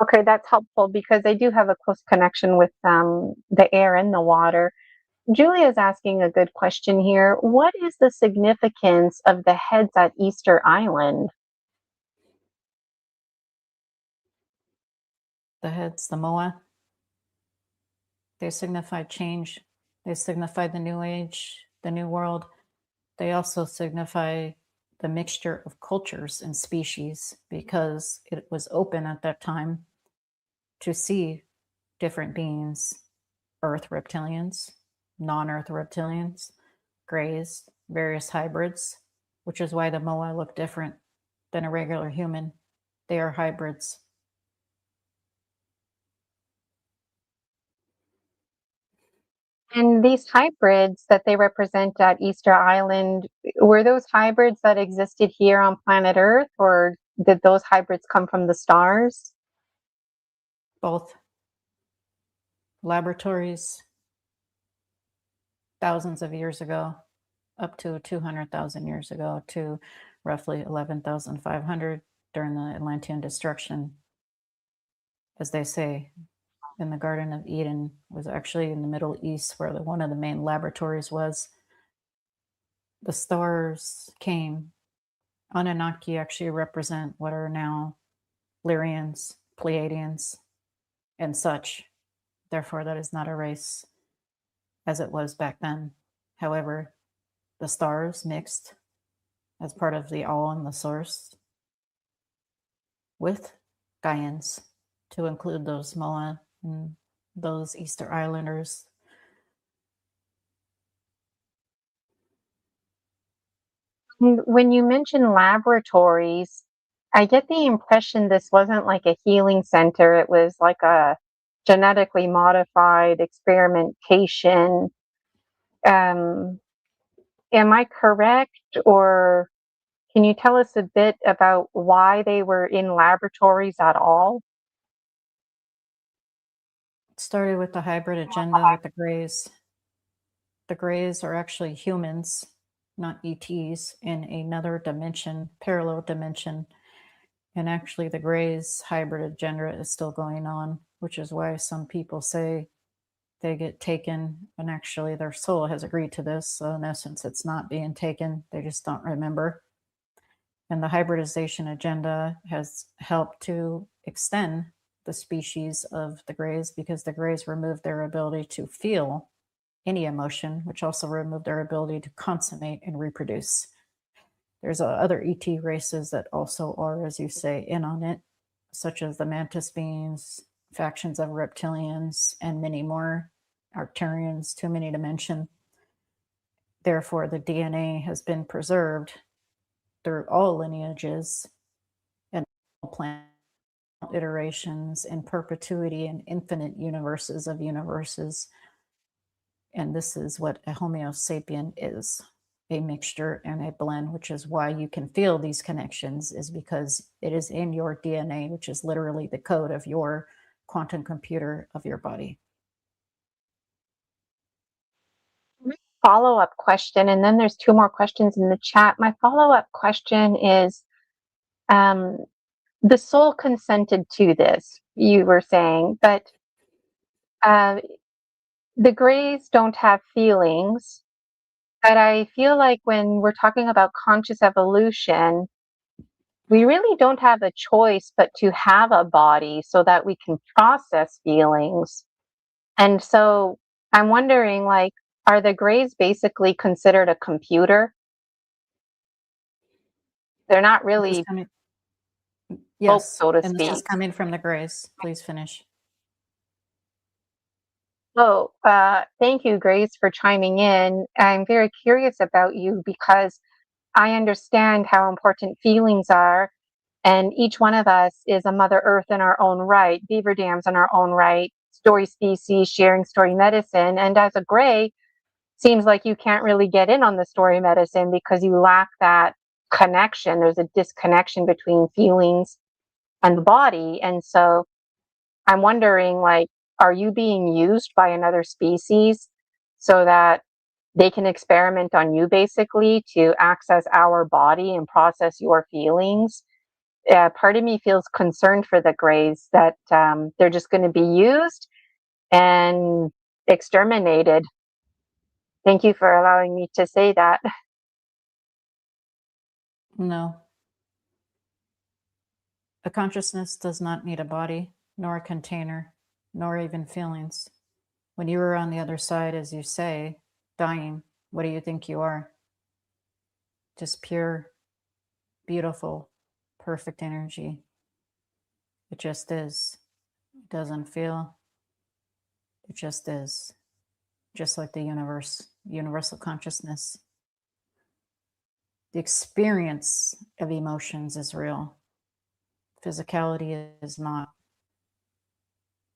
Okay, that's helpful because I do have a close connection with the air and the water. Julia is asking a good question here. What is the significance of the heads at Easter Island? The heads, the Moa, they signify change. They signify the new age, the new world. They also signify the mixture of cultures and species because it was open at that time to see different beings, Earth reptilians, non Earth reptilians, grays, various hybrids, which is why the Moa look different than a regular human. They are hybrids. And these hybrids that they represent at Easter Island, were those hybrids that existed here on planet Earth, or did those hybrids come from the stars? Both laboratories, thousands of years ago, up to 200,000 years ago, to roughly 11,500 during the Atlantean destruction. As they say, in the Garden of Eden was actually in the Middle East, where one of the main laboratories was. The stars came. Anunnaki actually represent what are now Lyrians, Pleiadians, and such. Therefore, that is not a race as it was back then. However, the stars mixed as part of the all and the source with Gaians to include those Moa and those Easter Islanders. When you mention laboratories, I get the impression this wasn't like a healing center. It was like a genetically modified experimentation. Um, am I correct, or can you tell us a bit about why they were in laboratories at all? It started with the hybrid agenda with the Greys. The Greys are actually humans, not ETs, in another dimension, parallel dimension. And actually, the Greys hybrid agenda is still going on, which is why some people say they get taken, and actually, their soul has agreed to this. So, in essence, it's not being taken, they just don't remember. And the hybridization agenda has helped to extend the species of the Greys because the Greys removed their ability to feel any emotion, which also remove their ability to consummate and reproduce. There's other ET races that also are, as you say, in on it, such as the mantis beings, factions of reptilians, and many more, Arcturians, too many to mention. Therefore, the DNA has been preserved through all lineages and all planet iterations in perpetuity and infinite universes of universes. And this is what a Homo sapien is, a mixture and a blend, which is why you can feel these connections, is because it is in your DNA, which is literally the code of your quantum computer of your body. Follow-up question, and then there's two more questions in the chat. My follow-up question is, the soul consented to this, you were saying, but uh, the Greys don't have feelings. But I feel like when we're talking about conscious evolution, we really don't have a choice but to have a body so that we can process feelings. And so I'm wondering, like, are the Greys basically considered a computer? They're not This is really coming, folk, yes, so to and this is speak. coming from the Greys. Please finish. Oh, thank you, Grace, for chiming in. I'm very curious about you because I understand how important feelings are, and each one of us is a Mother Earth in our own right, beaver dams in our own right, story species sharing story medicine. And as a Gray, seems like you can't really get in on the story medicine because you lack that connection. There's a disconnection between feelings and the body. And so I'm wondering, like, are you being used by another species so that they can experiment on you basically to access our body and process your feelings? Part of me feels concerned for the Greys that they're just going to be used and exterminated. Thank you for allowing me to say that. No. A consciousness does not need a body, nor a container, nor even feelings. When you are on the other side, as you say, dying, what do you think you are? Just pure, beautiful, perfect energy. It just is. It doesn't feel. It just is. Just like the universe, universal consciousness. The experience of emotions is real. Physicality is not.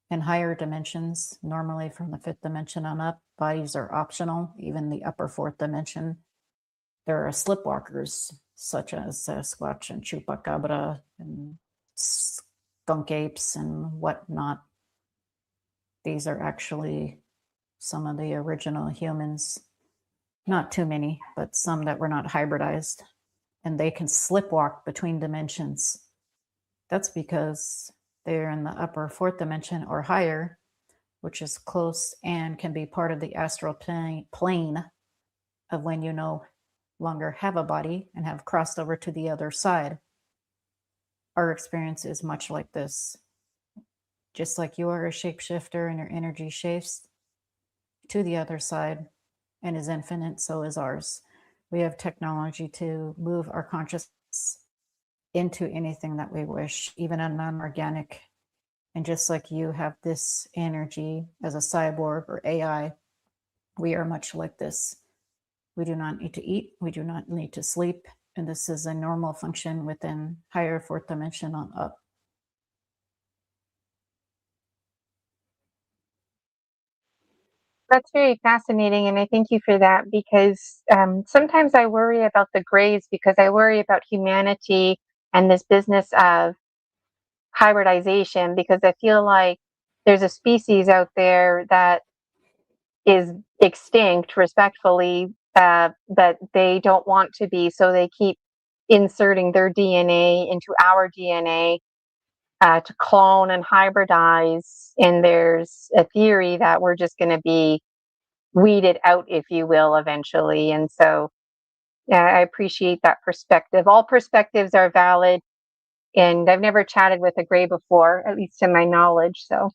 In higher dimensions, normally from the fifth dimension on up, bodies are optional. Even the upper fourth dimension, there are slipwalkers such as Sasquatch and Chupacabra and skunk apes and whatnot. These are actually some of the original humans. Not too many, but some that were not hybridized. And they can slipwalk between dimensions. That's because they're in the upper fourth dimension or higher, which is close and can be part of the astral plane of when you no longer have a body and have crossed over to the other side. Our experience is much like this. Just like you are a shapeshifter and your energy shifts to the other side and is infinite, so is ours. We have technology to move our consciousness into anything that we wish, even a non-organic. And just like you have this energy as a cyborg or AI, we are much like this. We do not need to eat. We do not need to sleep. And this is a normal function within higher fourth dimension on up. That's very fascinating, and I thank you for that because sometimes I worry about the Greys because I worry about humanity and this business of hybridization because I feel like there's a species out there that is extinct, respectfully, but they don't want to be, so they keep inserting their DNA into our DNA to clone and hybridize. And there's a theory that we're just going to be weeded out, if you will, eventually. And so, yeah, I appreciate that perspective. All perspectives are valid, and I've never chatted with a Gray before, at least to my knowledge. So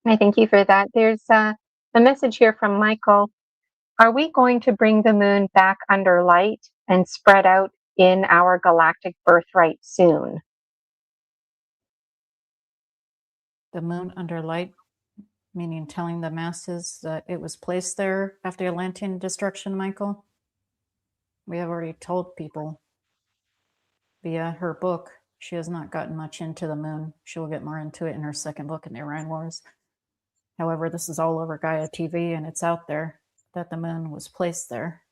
I thank you for that. There's A message here from Michael. Are we going to bring the moon back under light and spread out in our galactic birthright soon? The moon under light, meaning telling the masses that it was placed there after Atlantean destruction, Michael? We have already told people via her book. She has not gotten much into the moon. She will get more into it in her second book in the Orion Wars. However, this is all over Gaia TV, and it's out there that the moon was placed there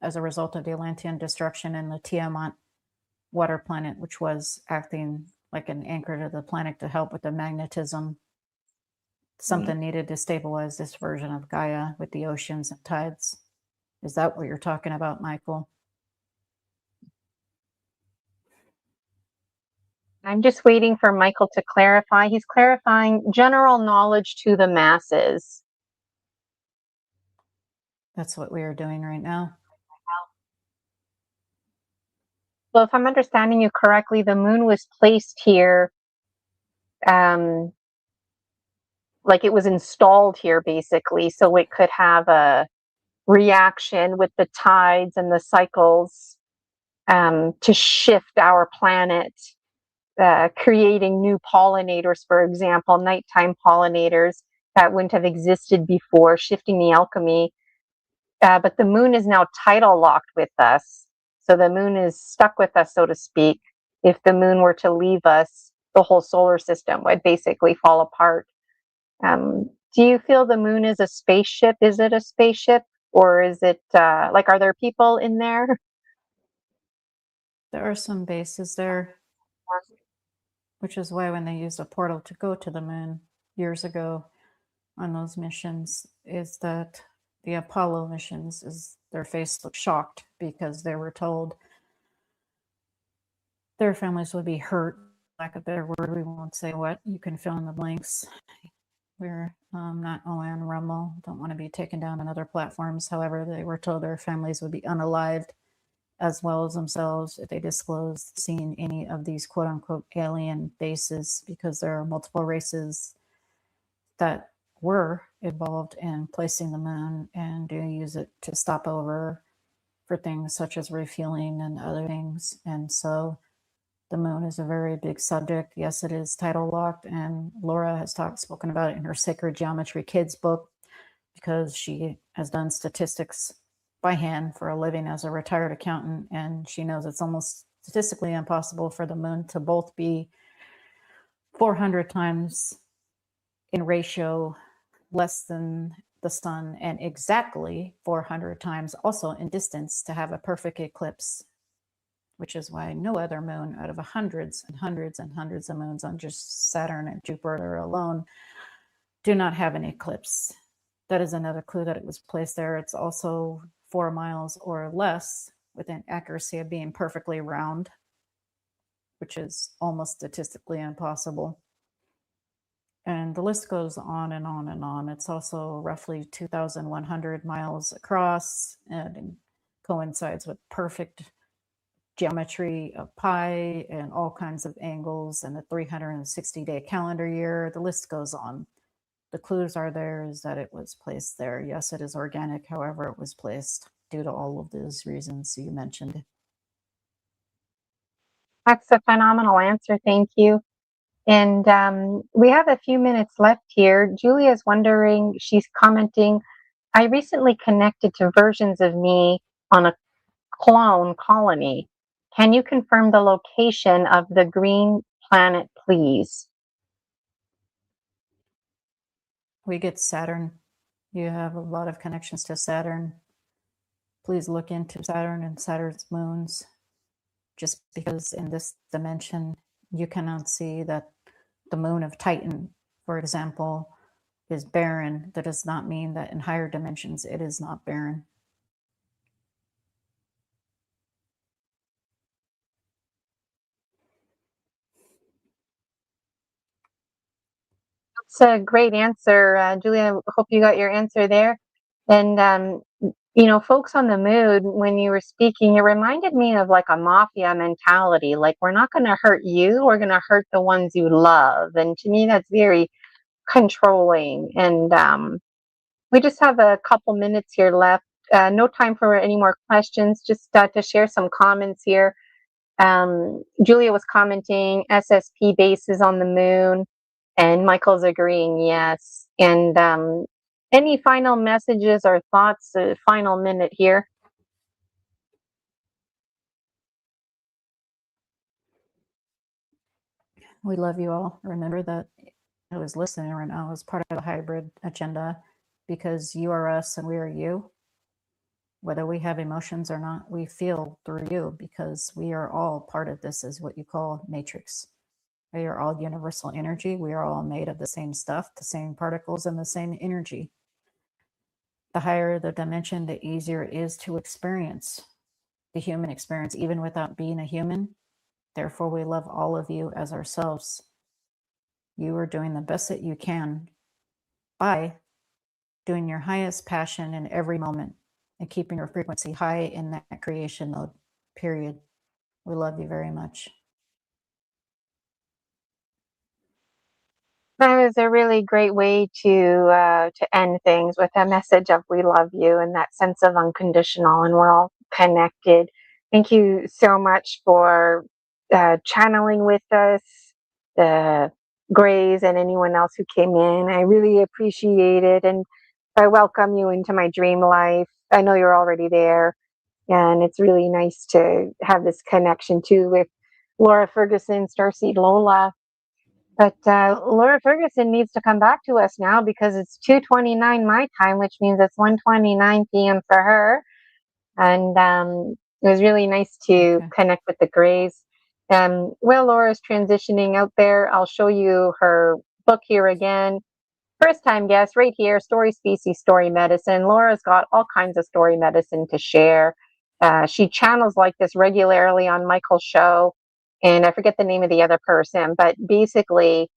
as a result of the Atlantean destruction and the Tiamat water planet, which was acting like an anchor to the planet to help with the magnetism. Something needed to stabilize this version of Gaia with the oceans and tides. Is that what you're talking about, Michael? I'm just waiting for Michael to clarify. He's clarifying general knowledge to the masses. That's what we are doing right now. So if I'm understanding you correctly, the moon was placed here, like it was installed here basically, so it could have a reaction with the tides and the cycles to shift our planet, creating new pollinators, for example, nighttime pollinators that wouldn't have existed before, shifting the alchemy. But the moon is now tidal locked with us. So the moon is stuck with us, so to speak. If the moon were to leave us, the whole solar system would basically fall apart. Do you feel the moon is a spaceship? Is it a spaceship? Or is it like, are there people in there? There are some bases there, which is why when they used a portal to go to the moon years ago on those missions, is that the Apollo missions, is their face looked shocked because they were told their families would be hurt. Lack of a better word, we won't say what. You can fill in the blanks. We're not only on Rumble, don't want to be taken down on other platforms. However, they were told their families would be unalived as well as themselves if they disclosed seeing any of these quote unquote alien bases, because there are multiple races that were involved in placing the moon and do use it to stop over for things such as refueling and other things. And so the moon is a very big subject. Yes, it is tidal locked, and Laura has spoken about it in her Sacred Geometry Kids book, because she has done statistics by hand for a living as a retired accountant, and she knows it's almost statistically impossible for the moon to both be 400 times in ratio less than the sun and exactly 400 times also in distance to have a perfect eclipse, which is why no other moon out of hundreds and hundreds and hundreds of moons on just Saturn and Jupiter alone do not have an eclipse. That is another clue that it was placed there. It's also 4 miles or less with an accuracy of being perfectly round, which is almost statistically impossible. And the list goes on and on and on. It's also roughly 2,100 miles across and coincides with perfect geometry of pi and all kinds of angles and the 360-day calendar year. The list goes on. The clues are there is that it was placed there. Yes, it is organic, however it was placed due to all of those reasons you mentioned. That's a phenomenal answer. Thank you. And we have a few minutes left here. Julia's wondering, she's commenting, I recently connected to versions of me on a clone colony. Can you confirm the location of the green planet, please? We get Saturn. You have a lot of connections to Saturn. Please look into Saturn and Saturn's moons. Just because in this dimension you cannot see that the moon of Titan, for example, is barren, that does not mean that in higher dimensions it is not barren. It's a great answer, Julia. Hope you got your answer there. And folks on the moon, when you were speaking, it reminded me of like a mafia mentality. Like, we're not going to hurt you; we're going to hurt the ones you love. And to me, that's very controlling. And We just have a couple minutes here left. No time for any more questions, just to share some comments here. Julia was commenting SSP bases on the moon, and Michael's agreeing yes. And any final messages or thoughts, final minute here? We love you all. Remember that I was listening right now as part of a hybrid agenda because you are us and we are you. Whether we have emotions or not, we feel through you because we are all part of this, is what you call matrix. We are all universal energy. We are all made of the same stuff, the same particles, and the same energy. The higher the dimension, the easier it is to experience the human experience, even without being a human. Therefore, we love all of you as ourselves. You are doing the best that you can by doing your highest passion in every moment and keeping your frequency high in that creation mode, period. We love you very much. That was a really great way to end things, with a message of "we love you" and that sense of unconditional, and we're all connected. Thank you so much for channeling with us, the Grays, and anyone else who came in. I really appreciate it, and I welcome you into my dream life. I know you're already there, and it's really nice to have this connection too with Laura Ferguson, Starseed Lola. But Laura Ferguson needs to come back to us now because it's 2:29 my time, which means it's 1:29 p.m. for her. And it was really nice to connect with the Grays. While Laura's transitioning out there, I'll show you her book here again. First time guest right here, Story Species, Story Medicine. Laura's got all kinds of story medicine to share. She channels like this regularly on Michael's show. And I forget the name of the other person, but basically,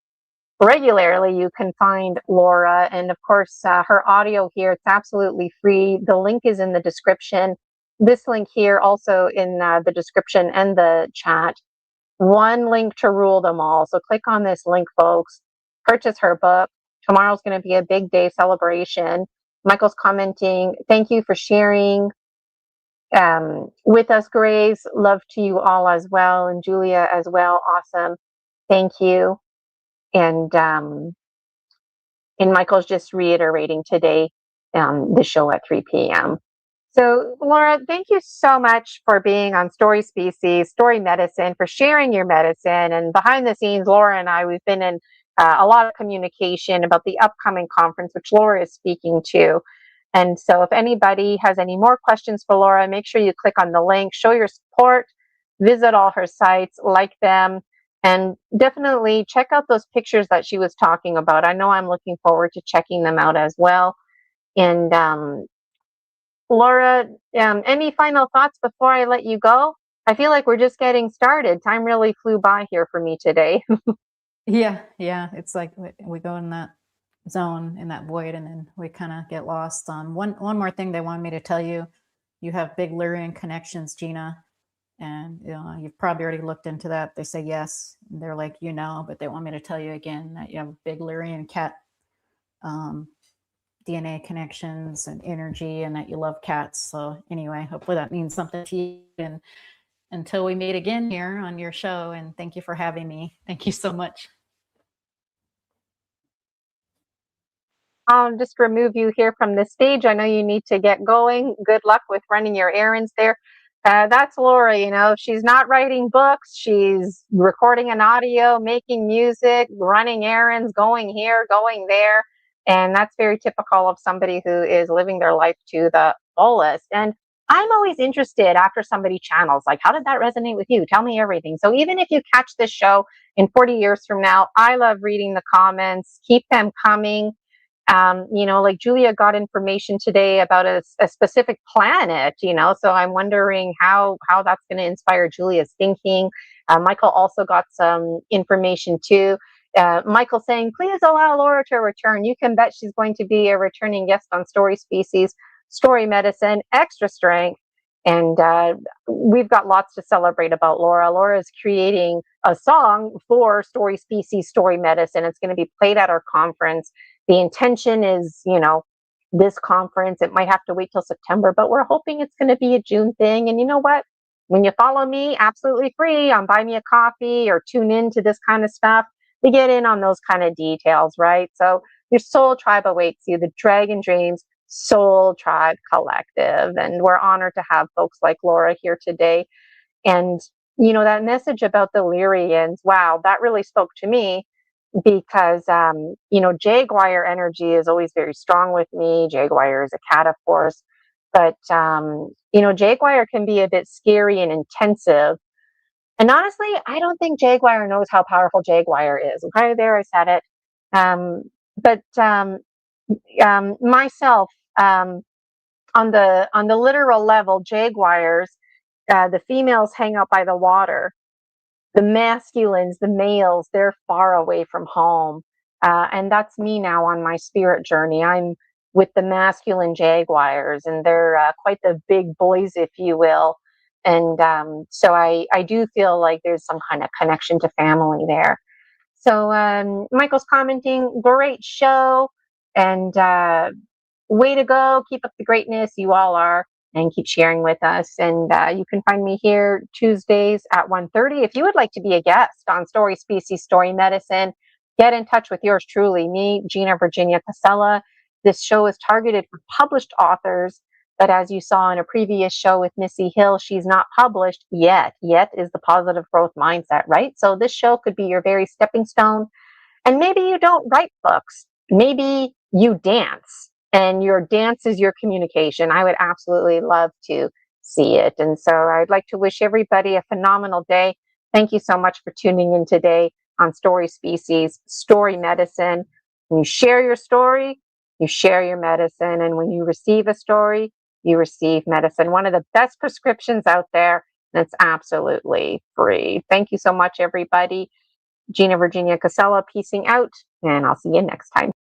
regularly you can find Laura. And of course, her audio here, it's absolutely free. The link is in the description. This link here also in the description and the chat. One link to rule them all. So click on this link, folks. Purchase her book. Tomorrow's going to be a big day celebration. Michael's commenting, thank you for sharing with us, Grace. Love to you all as well. And Julia as well. Awesome. Thank you. And Michael's just reiterating today the show at 3 p.m. So, Laura, thank you so much for being on Story Species, Story Medicine, for sharing your medicine. And behind the scenes, Laura and I, we've been in a lot of communication about the upcoming conference, which Laura is speaking to. And so if anybody has any more questions for Laura, make sure you click on the link, show your support, visit all her sites, like them, and definitely check out those pictures that she was talking about. I know I'm looking forward to checking them out as well. And Laura, any final thoughts before I let you go? I feel like we're just getting started. Time really flew by here for me today. Yeah. It's like we go in that zone, in that void, and then we kind of get lost. One more thing they wanted me to tell you: you have big Lyrian connections, Gina, and you've probably already looked into that. They say yes, they're like, but they want me to tell you again that you have big Lyrian cat DNA connections and energy, and that you love cats. So anyway, hopefully that means something to you. And until we meet again here on your show, and thank you for having me. Thank you so much. I'll just remove you here from the stage. I know you need to get going. Good luck with running your errands there. That's Laura, she's not writing books. She's recording an audio, making music, running errands, going here, going there. And that's very typical of somebody who is living their life to the fullest. And I'm always interested after somebody channels, like, how did that resonate with you? Tell me everything. So even if you catch this show in 40 years from now, I love reading the comments. Keep them coming. Like Julia got information today about a specific planet, so I'm wondering how that's going to inspire Julia's thinking. Michael also got some information too. Michael saying, please allow Laura to return. You can bet she's going to be a returning guest on Story Species, Story Medicine, Extra Strength. And we've got lots to celebrate about Laura. Laura is creating a song for Story Species, Story Medicine. It's going to be played at our conference. The intention is, this conference. It might have to wait till September, but we're hoping it's going to be a June thing. And you know what? When you follow me absolutely free on Buy Me a Coffee or tune in to this kind of stuff, we get in on those kind of details, right? So your soul tribe awaits you, the Dragon Dreams Soul Tribe Collective. And we're honored to have folks like Laura here today. And, you know, that message about the Lyrians, wow, that really spoke to me because, you know, Jaguar energy is always very strong with me. Jaguar is a cat, of course. But, you know, Jaguar can be a bit scary and intensive. And honestly, I don't think Jaguar knows how powerful Jaguar is. Okay, there I said it. Um, but myself, on the literal level, Jaguars, the females hang out by the water. The masculines, the males, they're far away from home. And that's me now on my spirit journey. I'm with the masculine jaguars, and they're quite the big boys, if you will. And so I do feel like there's some kind of connection to family there. So Michael's commenting, great show. And way to go. Keep up the greatness. You all are. And keep sharing with us. And you can find me here Tuesdays at 1:30. If you would like to be a guest on Story Species, Story Medicine, get in touch with yours truly, me, Gina Virginia Casella. This show is targeted for published authors. But as you saw in a previous show with Missy Hill, she's not published yet. Yet is the positive growth mindset, right? So this show could be your very stepping stone. And maybe you don't write books. Maybe you dance and your dance is your communication. I would absolutely love to see it. And so I'd like to wish everybody a phenomenal day. Thank you so much for tuning in today on Story Species, Story Medicine. When you share your story, you share your medicine. And when you receive a story, you receive medicine. One of the best prescriptions out there. That's absolutely free. Thank you so much, everybody. Gina Virginia Casella, peacing out, and I'll see you next time.